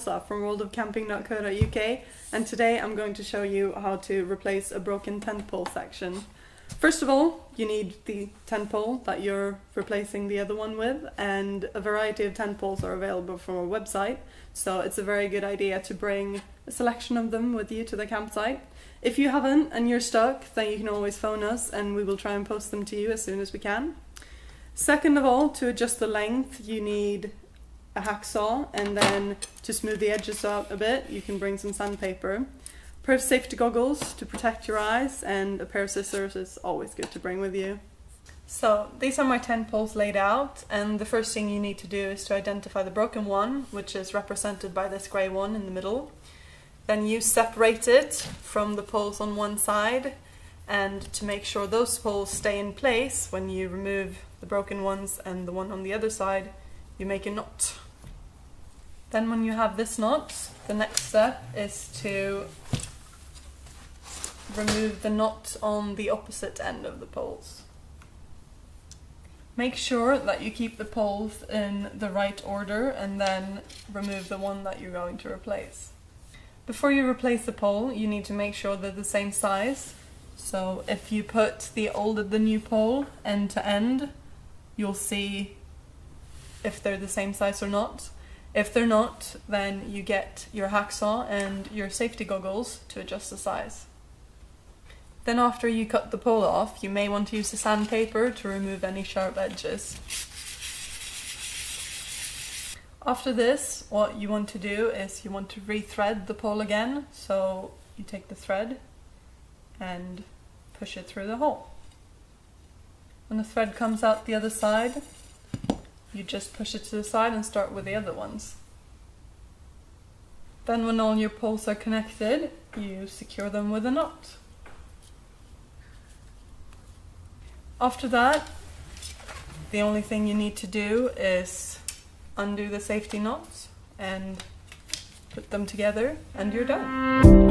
Elsa from worldofcamping.co.uk, and today I'm going to show you how to replace a broken tent pole section. First of all, you need the tent pole that you're replacing the other one with, and a variety of tent poles are available from our website, so it's a very good idea to bring a selection of them with you to the campsite. If you haven't and you're stuck, then you can always phone us and we will try and post them to you as soon as we can. Second of all, to adjust the length, you need a hacksaw, and then to smooth the edges out a bit, you can bring some sandpaper. A pair of safety goggles to protect your eyes, and a pair of scissors is always good to bring with you. So these are my tent poles laid out, and the first thing you need to do is to identify the broken one, which is represented by this grey one in the middle. Then you separate it from the poles on one side, and to make sure those poles stay in place when you remove the broken ones and the one on the other side, you make a knot. Then when you have this knot, the next step is to remove the knot on the opposite end of the poles. Make sure that you keep the poles in the right order and then remove the one that you're going to replace. Before you replace the pole, you need to make sure they're the same size. So if you put the old and the new pole end to end, you'll see if they're the same size or not. If they're not, then you get your hacksaw and your safety goggles to adjust the size. Then after you cut the pole off, you may want to use the sandpaper to remove any sharp edges. After this, what you want to do is you want to re-thread the pole again. So you take the thread and push it through the hole. When the thread comes out the other side, you just push it to the side and start with the other ones. Then when all your poles are connected, you secure them with a knot. After that, the only thing you need to do is undo the safety knots and put them together, and you're done.